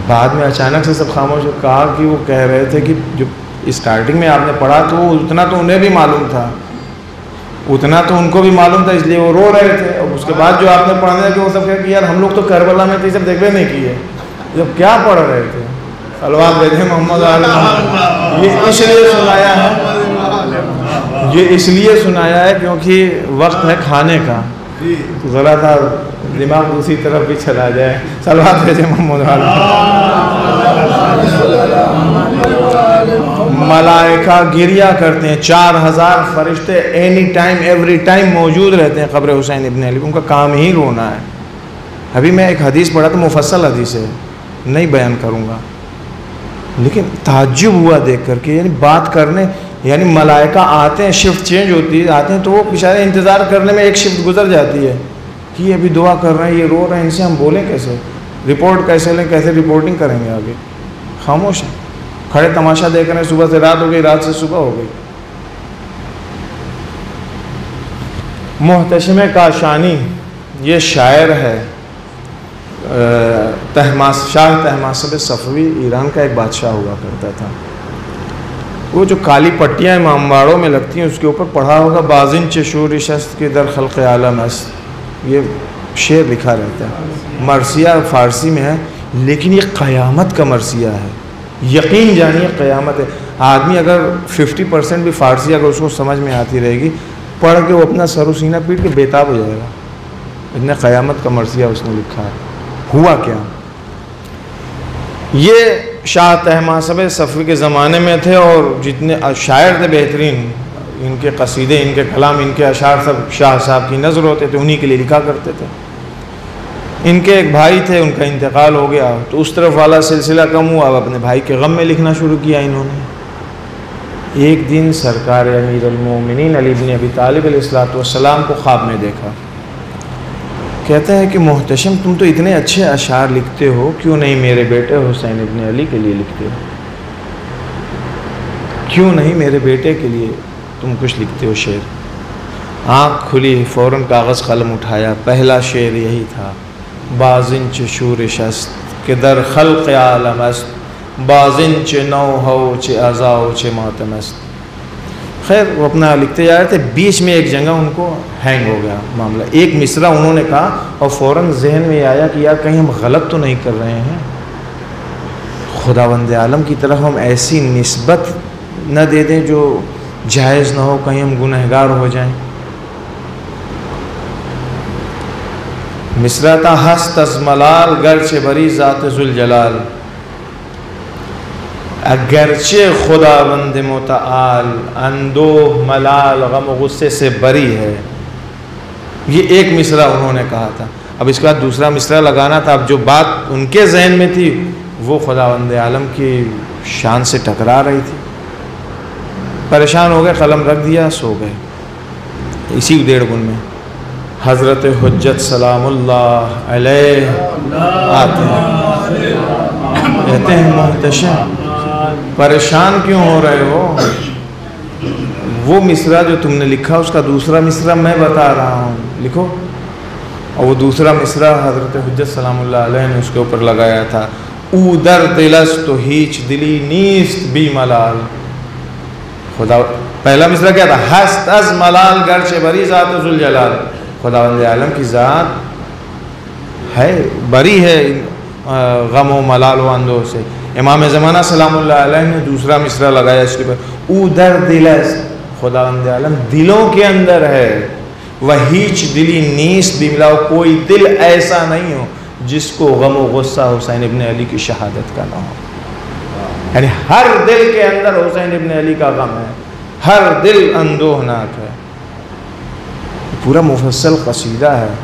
بعد میں اچانک سے سب خاموش. کہا کہ وہ کہہ رہے تھے کہ جو اسٹارٹنگ میں آپ نے پڑھا تو اتنا تو انہیں بھی معلوم تھا، اتنا تو ان کو بھی معلوم تھا، اس لیے وہ رو رہے تھے. اور اس کے بعد جو آپ نے پڑھنے لگے وہ سب کہا کہ یار ہم لوگ تو کربلا میں تھے، سب دیکھے نہیں کیے، جب کیا پڑھ رہے تھے. صلوات بھیجیں محمد علیہ. یہ اس لیے سنایا ہے، یہ اس لیے سنایا ہے کیونکہ وقت ہے کھانے کا، تو ذرا تھا دماغ دوسری طرف بھی چلا جائے. صلوات بھیجیں محمد علیہ. ملائکہ گریہ کرتے ہیں، 4000 فرشتے اینی ٹائم ایوری ٹائم موجود رہتے ہیں قبر حسین ابن علی، ان کا کام ہی رونا ہے. ابھی میں ایک حدیث پڑھا تھا، مفصل حدیث ہے، نہیں بیان کروں گا، لیکن تعجب ہوا دیکھ کر کے، یعنی بات کرنے، یعنی ملائکہ آتے ہیں، شفٹ چینج ہوتی ہے، آتے ہیں تو وہ بیچارے انتظار کرنے میں ایک شفٹ گزر جاتی ہے کہ یہ ابھی دعا کر رہے ہیں، یہ رو رہے ہیں، ان سے ہم بولیں کیسے، رپورٹ کیسے لیں، کیسے رپورٹنگ کریں گے آگے. خاموش ہیں، کھڑے تماشا دیکھ رہے ہیں، صبح سے رات ہو گئی، رات سے صبح ہو گئی. محتشم کاشانی یہ شاعر ہے، شاہ طہماسب صفوی، ایران کا ایک بادشاہ ہوا کرتا تھا. وہ جو کالی پٹیاں امام باڑوں میں لگتی ہیں اس کے اوپر پڑھا ہوگا، بازن چشور شست کے در خلق عالم است، یہ شعر لکھا رہتا ہے. مرثیہ فارسی میں ہے، لیکن یہ قیامت کا مرثیہ ہے، یقین جانیے قیامت ہے. آدمی اگر 50% بھی فارسی اگر اس کو سمجھ میں آتی رہے گی، پڑھ کے وہ اپنا سر و سینہ پیٹ کے بےتاب ہو جائے گا. اتنے قیامت کا مرثیہ اس نے لکھا ہے. ہوا کیا، یہ شاہ طہماسب صفوی کے زمانے میں تھے، اور جتنے شاعر تھے بہترین، ان کے قصیدے، ان کے کلام، ان کے اشعار سب شاہ صاحب کی نظر ہوتے تھے، انہی کے لیے لکھا کرتے تھے. ان کے ایک بھائی تھے، ان کا انتقال ہو گیا تو اس طرف والا سلسلہ کم ہوا، اب اپنے بھائی کے غم میں لکھنا شروع کیا انہوں نے. ایک دن سرکار امیر المومنین علی بن ابی طالب علیہ السلام کو خواب میں دیکھا. کہتے ہیں کہ محتشم تم تو اتنے اچھے اشعار لکھتے ہو، کیوں نہیں میرے بیٹے حسین ابن علی کے لیے لکھتے ہو، کیوں نہیں میرے بیٹے کے لیے تم کچھ لکھتے ہو شعر. آنکھ کھلی، فوراً کاغذ قلم اٹھایا، پہلا شعر یہی تھا، بازن چ شورش است کہ در خلق عالم است، بازن چ نو ہو چ ازاؤ چ ماتم است. خیر وہ اپنا لکھتے جا رہے تھے، بیچ میں ایک جگہ ان کو ہینگ ہو گیا معاملہ، ایک مصرع انہوں نے کہا اور فوراً ذہن میں آیا کہ یار کہیں ہم غلط تو نہیں کر رہے ہیں، خداوند عالم کی طرف ہم ایسی نسبت نہ دے دیں جو جائز نہ ہو، کہیں ہم گنہگار ہو جائیں. مصرع تھا، ہست از ملال گرچہ بری ذات ذوالجلال، اگرچہ خداوند متعال اندوہ ملال غم و غصے سے بری ہے. یہ ایک مصرع انہوں نے کہا تھا. اب اس کے بعد دوسرا مصرع لگانا تھا. اب جو بات ان کے ذہن میں تھی وہ خداوند عالم کی شان سے ٹکرا رہی تھی. پریشان ہو گئے، قلم رکھ دیا، سو گئے. اسی 1.5 گن میں حضرت حجت سلام اللہ علیہ آتے ہیں، کہتے ہیں محتشم پریشان کیوں ہو رہے ہو، وہ مصرع جو تم نے لکھا اس کا دوسرا مصرع میں بتا رہا ہوں، لکھو. اور وہ دوسرا مصرع حضرت حجت سلام اللہ علیہ نے اس کے اوپر لگایا تھا، او در دلست تو ہیچ دلی نیست بی ملال. خدا پہلا مصرع کیا تھا، ہست از ملال گرچہ بری ذات ذوالجلال. خداوند عالم کی ذات ہے، بری ہے غم و ملال و اندوہ سے۔ امام زمانہ سلام اللہ علیہ نے دوسرا مصرع لگایا اس کے پر، او در دل است، خداوند عالم دلوں کے اندر ہے، وہ ہیچ دلی نیست بیملا، کوئی دل ایسا نہیں ہو جس کو غم و غصہ حسین ابن علی کی شہادت کا نہ ہو۔ یعنی ہر دل کے اندر حسین ابن علی کا غم ہے، ہر دل اندوہناک ہے۔ پورا مفصل قصیدہ ہے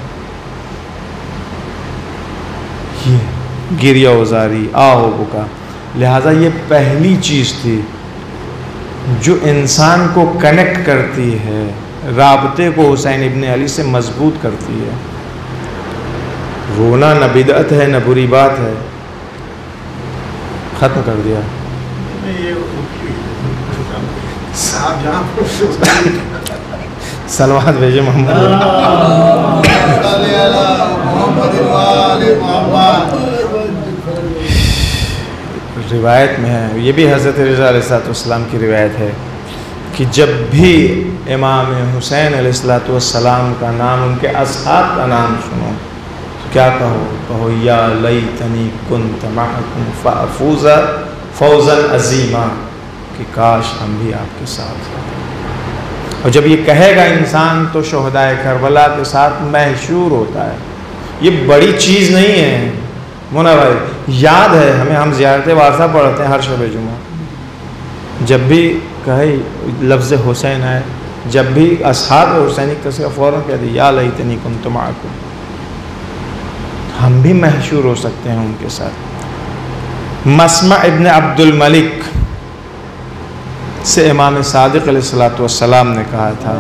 یہ گریہ وزاری آہ و بکا۔ لہٰذا یہ پہلی چیز تھی جو انسان کو کنیکٹ کرتی ہے، رابطے کو حسین ابن علی سے مضبوط کرتی ہے۔ رونا نہ بدعت ہے نہ بری بات ہے۔ ختم کر دیا۔ سلوات بھیجے محمد۔ روایت میں ہے، یہ بھی حضرت رضا علیہ السلام کی روایت ہے کہ جب بھی امام حسین علیہ السلام کا نام، ان کے اصحاب کا نام سنو تو کیا کہو یا لیتنی کنت معکم فافوز فوزا عظیما، کہ کاش ہم بھی آپ کے ساتھ ہیں۔ اور جب یہ کہے گا انسان تو شہدائے کربلا کے ساتھ محشور ہوتا ہے۔ یہ بڑی چیز نہیں ہے مونا بھائی، یاد ہے ہمیں، ہم زیارت وارثہ پڑھتے ہیں ہر شب جمعہ، جب بھی کہے لفظ حسین آئے، جب بھی اصحاب حسینی تذکرہ فوراً کہہ دی یا لیتنی کنت معکم، ہم بھی محشور ہو سکتے ہیں ان کے ساتھ۔ مسمع ابن عبد الملک سے امام صادق علیہ السلام نے کہا تھا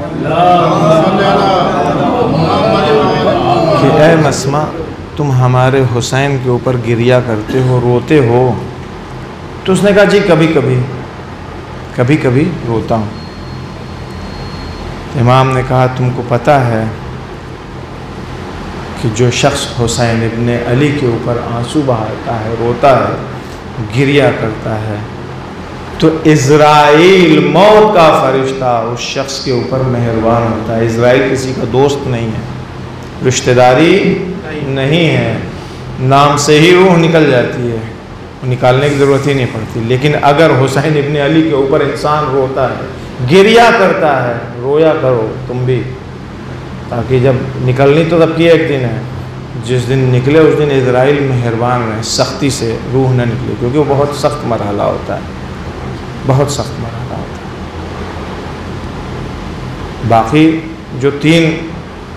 کہ اے مسمع، تم ہمارے حسین کے اوپر گریہ کرتے ہو، روتے ہو؟ تو اس نے کہا جی کبھی کبھی روتا ہوں۔ امام نے کہا تم کو پتہ ہے کہ جو شخص حسین ابن علی کے اوپر آنسو بہاتا ہے، روتا ہے، گریہ کرتا ہے، تو عزرائیل موت کا فرشتہ اس شخص کے اوپر مہربان ہوتا ہے۔ عزرائیل کسی کا دوست نہیں ہے، رشتہ داری نہیں ہے، نام سے ہی روح نکل جاتی ہے، نکالنے کی ضرورت ہی نہیں پڑتی۔ لیکن اگر حسین ابن علی کے اوپر انسان روتا ہے، گریہ کرتا ہے، رویا کرو تم بھی، تاکہ جب نکلنی تو تب کی ایک دن ہے، جس دن نکلے اس دن عزرائیل مہربان رہے، سختی سے روح نہ نکلے، کیونکہ وہ بہت سخت مرحلہ ہوتا ہے، بہت سخت مرحلہ ہوتا ہے۔ باقی جو 3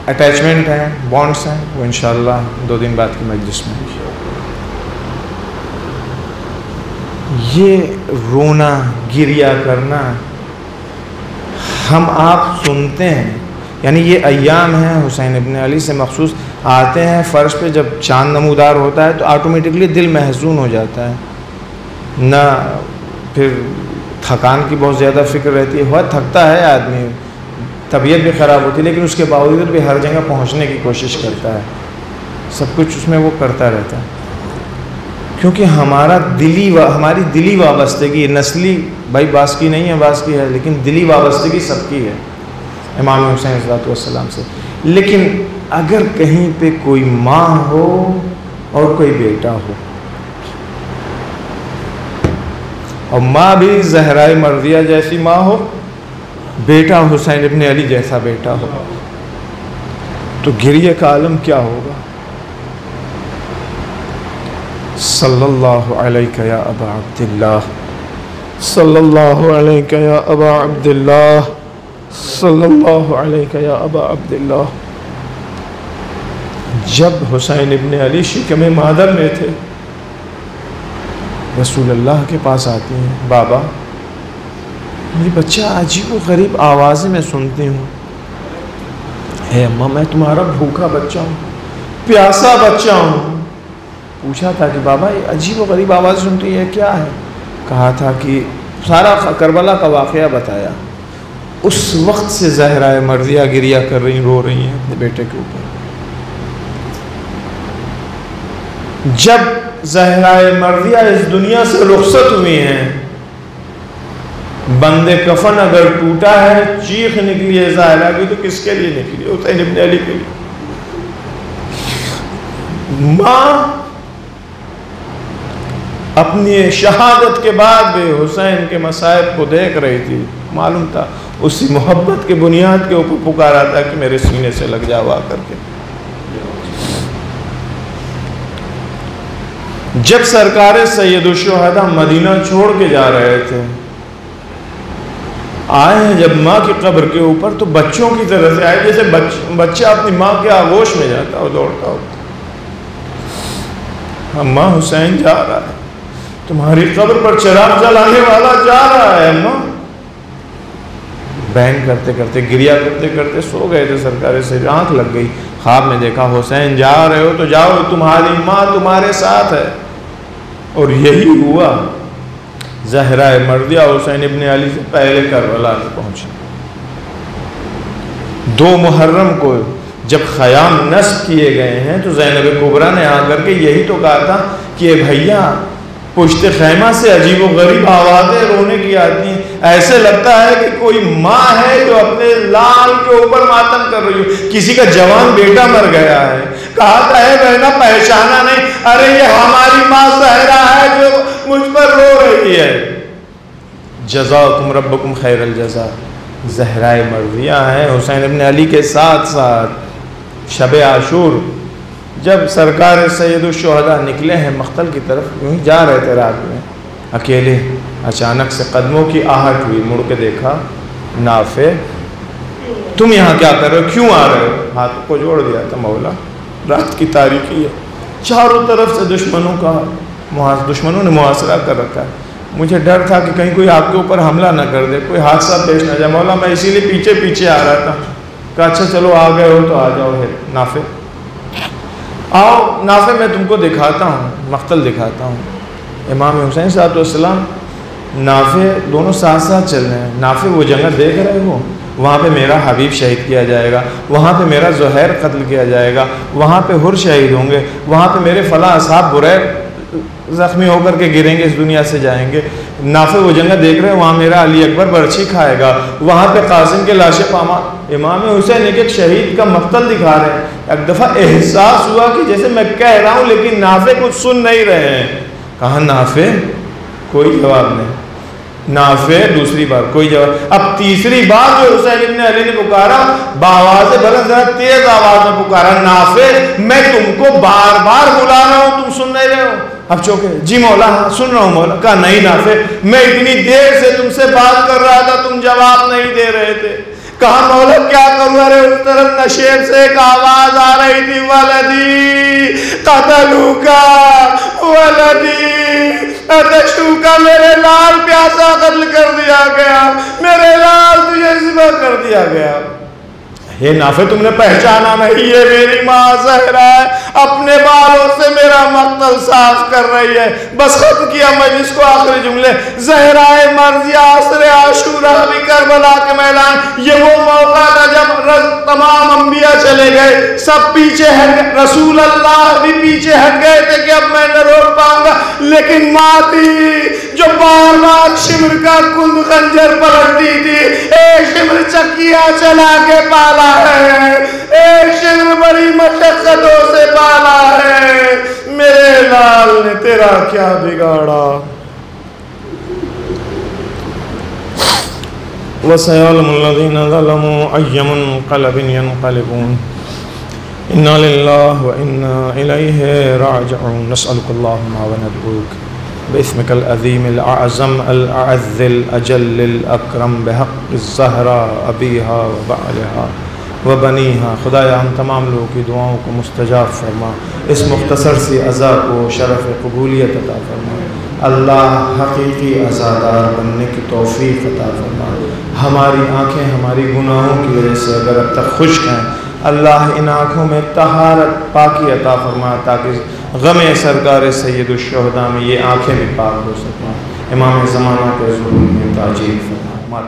اٹیچمنٹ ہیں، بانڈس ہیں، وہ انشاءاللہ 2 دن بعد کی مجلس میں۔ یہ رونا گریہ کرنا ہم آپ سنتے ہیں، یعنی یہ ایام ہیں حسین ابن علی سے مخصوص آتے ہیں فرش پہ، جب چاند نمودار ہوتا ہے تو آٹومیٹکلی دل محزون ہو جاتا ہے، نہ پھر تھکان کی بہت زیادہ فکر رہتی ہے، بہت تھکتا ہے آدمی، طبیعت بھی خراب ہوتی ہے، لیکن اس کے باوجود بھی ہر جگہ پہنچنے کی کوشش کرتا ہے، سب کچھ اس میں وہ کرتا رہتا ہے، کیونکہ ہماری دلی وابستگی، نسلی بھائی باس کی نہیں ہے، باس کی ہے، لیکن دلی وابستگی سب کی ہے امام حسین علیہ السلام سے۔ لیکن اگر کہیں پہ کوئی ماں ہو اور کوئی بیٹا ہو، اور ماں بھی زہرائے مرضیہ جیسی ماں ہو، بیٹا حسین ابن علی جیسا بیٹا ہو، تو گریہ کا عالم کیا ہوگا؟ صلی اللہ علیہ یا ابا عبداللہ، صلی اللہ علیہ یا ابا عبداللہ، صلی اللہ علیہ یا ابا عبداللہ۔ جب حسین ابن علی شکم مادر میں تھے، رسول اللہ کے پاس آتی ہیں، بابا میری بچہ عجیب و غریب آوازیں میں سنتی ہوں، اے اماں میں تمہارا بھوکا بچہ ہوں، پیاسا بچہ ہوں۔ پوچھا تھا کہ بابا یہ عجیب و غریب آواز سنتی ہے کیا ہے؟ کہا تھا کہ سارا کربلا کا واقعہ بتایا۔ اس وقت سے زہرائے مرضیہ گریہ کر رہی، رو رہی ہیں اپنے بیٹے کے اوپر۔ جب زہرائے مرضیہ اس دنیا سے رخصت ہوئی ہیں بند کفن اگر ٹوٹا ہے، چیخ نکلی ہے ظاہرہ کی، تو کس کے لیے نکلی ہے؟ حسین ابن علی کے لیے۔ ماں اپنی شہادت کے بعد بھی حسین کے مصائب کو دیکھ رہی تھی، معلوم تھا اسی محبت کے بنیاد کے اوپر پکارا تھا کہ میرے سینے سے لگ جاؤ آ کر کے۔ جب سرکار سید الشہداء مدینہ چھوڑ کے جا رہے تھے، آئے ہیں جب ماں کی قبر کے اوپر، تو بچوں کی طرح سے آئے، جیسے بچہ اپنی ماں کے آغوش میں جاتا ہو، دوڑتا ہو۔ اماں حسین جا رہا ہے، تمہاری قبر پر چراغ جلانے والا جا رہا ہے اماں۔ بہن کرتے کرتے، گریا کرتے کرتے سو گئے تھے سرکار سے، آنکھ لگ گئی، خواب میں دیکھا حسین جا رہے ہو تو جاؤ، تمہاری ماں تمہارے ساتھ ہے۔ اور یہی ہوا، زہرہ مرضیہ حسین ابن علی سے پہلے کربلا میں پہنچی۔ 2 محرم کو جب خیام نصب کیے گئے ہیں تو زینب کبریٰ نے آ کر کے یہی تو کہا تھا کہ اے بھیا، پشت خیمہ سے عجیب و غریب آوازیں رونے کی آتی ہیں، ایسے لگتا ہے کہ کوئی ماں ہے جو اپنے لال کے اوپر ماتم کر رہی ہو، کسی کا جوان بیٹا مر گیا ہے، کہا تھا ہے بہنا پہچانا نہیں، ارے یہ ہماری ماں زہرا ہے جو مجھ پر رو رہی ہے۔ جزاکم ربکم خیر الجزا، زہرہ مرضیہ ہے حسین ابن علی کے ساتھ ساتھ۔ شب عاشور جب سرکار سید الشہداء نکلے ہیں مقتل کی طرف، یوں ہی جا رہے تھے رات میں اکیلے، اچانک سے قدموں کی آہٹ ہوئی، مڑ کے دیکھا، نافع تم یہاں کیا کر رہے ہو، کیوں آ رہے ہو؟ ہاتھ کو جوڑ دیا تھا، مولا رات کی تاریکی ہے، چاروں طرف سے دشمنوں نے محاصرہ کر رکھا ہے، مجھے ڈر تھا کہ کہیں کوئی آپ کے اوپر حملہ نہ کر دے، کوئی حادثہ پیش نہ جائے، مولا میں اسی لیے پیچھے پیچھے آ رہا تھا۔ کہا اچھا چلو آ گئے ہو تو آ جاؤ نافع، آؤ نافع میں تم کو دکھاتا ہوں، مقتل دکھاتا ہوں۔ امام حسین صاحب علیہ السلام نافع دونوں ساتھ ساتھ چل رہے ہیں۔ نافع وہ جگہ دیکھ رہے ہو، وہاں پہ میرا حبیب شہید کیا جائے گا، وہاں پہ میرا زہیر قتل کیا جائے گا، وہاں پہ حر شہید ہوں گے، وہاں پہ میرے فلاں اصحاب بریر زخمی ہو کر کے گریں گے، اس دنیا سے جائیں گے۔ نافع وہ جگہ دیکھ رہے ہیں، وہاں میرا علی اکبر برچھی کھائے گا، وہاں پہ قاسم کے لاشیں پامال۔ امام حسین ایک شہید کا مقتل دکھا رہے ہیں۔ ایک دفعہ احساس ہوا کہ جیسے میں کہہ رہا ہوں لیکن نافع کچھ سن نہیں رہے ہیں۔ کہا نافع، کوئی جواب نہیں۔ نافع دوسری بار کوئی جواب۔ اب تیسری بار جو حسین ابن علی نے پکارا، بآواز بلند ذرا تیز آواز میں پکارا، نافع میں تم کو بار بار بلا رہا ہوں، تم سن نہیں رہے ہو؟ اب چوکے، جی مولا ہاں سن رہا ہوں مولا۔ کہا نہیں نافع، میں اتنی دیر سے تم سے بات کر رہا تھا، تم جواب نہیں دے رہے تھے۔ کہا مولا کیا کروں؟ ارے اس طرف نشیب سے ایک آواز آ رہی تھی، ولدی قتلوکا ولدی اتشوکا، میرے لال پیاسا قتل کر دیا گیا، میرے لال تجھے ذبح کر دیا گیا۔ یہ نافع تم نے پہچانا نہیں، یہ میری ماں زہرا ہے، اپنے بالوں سے میرا مقتل صاف کر رہی ہے۔ بس ختم کیا مجلس کو، آخری جملے، زہرہ مرضیہ عصر عاشوراء بھی کربلا کے میدان۔ یہ وہ موقع تھا جب تمام انبیاء چلے گئے، سب پیچھے ہٹ گئے، رسول اللہ بھی پیچھے ہٹ گئے تھے کہ اب میں نہ روک پاؤں گا، لیکن ماں تھی جو بار بار شمر کا کند خنجر پلٹتی تھی، ایک شمر چکیا چلا کے پالا ہے، ایک شمر بڑی مشقتوں سے پالا ہے، میرے لال نے تیرا کیا بگاڑا۔ وَسَيَعْلَمُ الَّذِينَ ظَلَمُوا أَيَّ مُنقَلَبٍ يَنقَلِبُونَ إِنَّا لِلَّهِ وَإِنَّا إِلَيْهِ رَاجِعُونَ نسألك اللهم وندعوك باسمك العظيم الأعظم الأعز الأجل الأكرم بحق الزهراء أبيها وبعلها وبنيها۔ خدایا ہم تمام لوگوں کی دعاؤں کو مستجاب فرما، اس مختصر سی عزا کو شرف قبولیت عطا فرما۔ اللہ حقیقی عزادار بننے کی توفیق عطا فرما۔ ہماری آنکھیں ہماری گناہوں کی وجہ سے اگر اب تک خشک ہیں، اللہ ان آنکھوں میں طہارت پاکی عطا فرما، تاکہ غم سرکار سید الشہداء میں یہ آنکھیں بھی پاک ہو سکیں۔ امام زمانہ کے ظہور میں تاجیل فرما۔